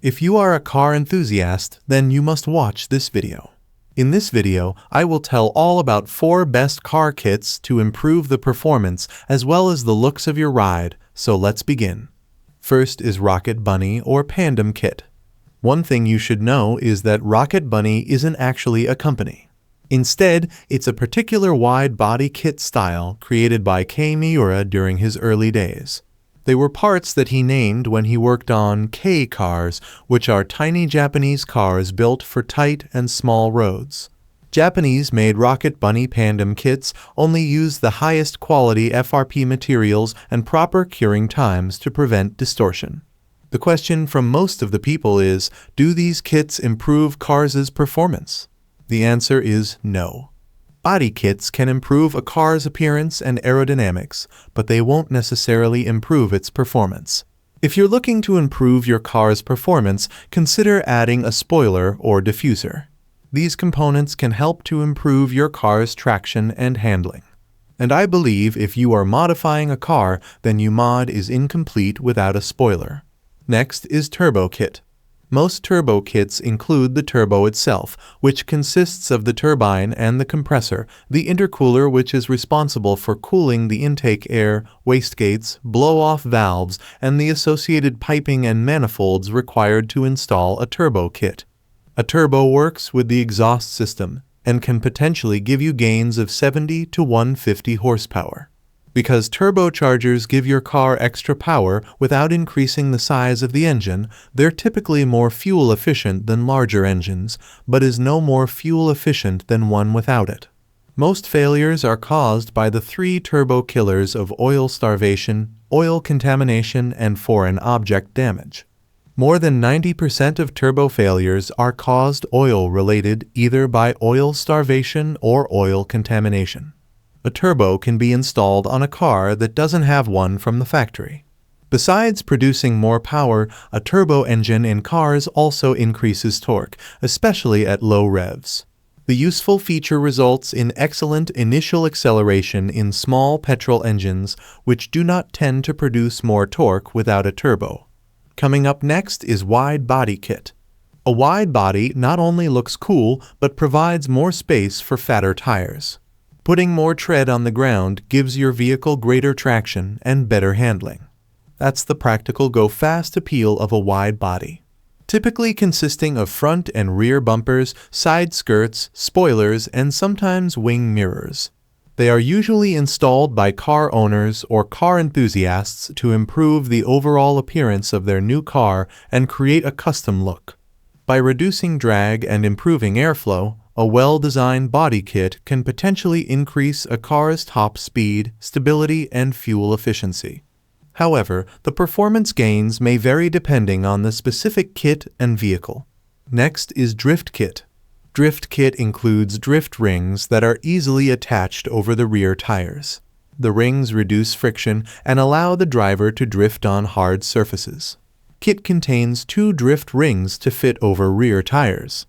If you are a car enthusiast, then you must watch this video. In this video, I will tell all about 4 best car kits to improve the performance as well as the looks of your ride, so let's begin. First is Rocket Bunny or Pandem Kit. One thing you should know is that Rocket Bunny isn't actually a company. Instead, it's a particular wide-body kit style created by Kei Miura during his early days. They were parts that he named when he worked on Kei cars, which are tiny Japanese cars built for tight and small roads. Japanese-made Rocket Bunny Pandem kits only use the highest quality FRP materials and proper curing times to prevent distortion. The question from most of the people is, do these kits improve cars' performance? The answer is no. Body kits can improve a car's appearance and aerodynamics, but they won't necessarily improve its performance. If you're looking to improve your car's performance, consider adding a spoiler or diffuser. These components can help to improve your car's traction and handling. And I believe if you are modifying a car, then your mod is incomplete without a spoiler. Next is Turbo Kit. Most turbo kits include the turbo itself, which consists of the turbine and the compressor, the intercooler which is responsible for cooling the intake air, wastegates, blow-off valves, and the associated piping and manifolds required to install a turbo kit. A turbo works with the exhaust system and can potentially give you gains of 70 to 150 horsepower. Because turbochargers give your car extra power without increasing the size of the engine, they're typically more fuel efficient than larger engines, but is no more fuel efficient than one without it. Most failures are caused by the 3 turbo killers of oil starvation, oil contamination, and foreign object damage. More than 90% of turbo failures are caused oil-related either by oil starvation or oil contamination. A turbo can be installed on a car that doesn't have one from the factory. Besides producing more power, a turbo engine in cars also increases torque, especially at low revs. The useful feature results in excellent initial acceleration in small petrol engines, which do not tend to produce more torque without a turbo. Coming up next is Wide Body Kit. A wide body not only looks cool, but provides more space for fatter tires. Putting more tread on the ground gives your vehicle greater traction and better handling. That's the practical go-fast appeal of a wide body. Typically consisting of front and rear bumpers, side skirts, spoilers, and sometimes wing mirrors. They are usually installed by car owners or car enthusiasts to improve the overall appearance of their new car and create a custom look. By reducing drag and improving airflow, a well-designed body kit can potentially increase a car's top speed, stability, and fuel efficiency. However, the performance gains may vary depending on the specific kit and vehicle. Next is Drift Kit. Drift Kit includes drift rings that are easily attached over the rear tires. The rings reduce friction and allow the driver to drift on hard surfaces. Kit contains 2 drift rings to fit over rear tires.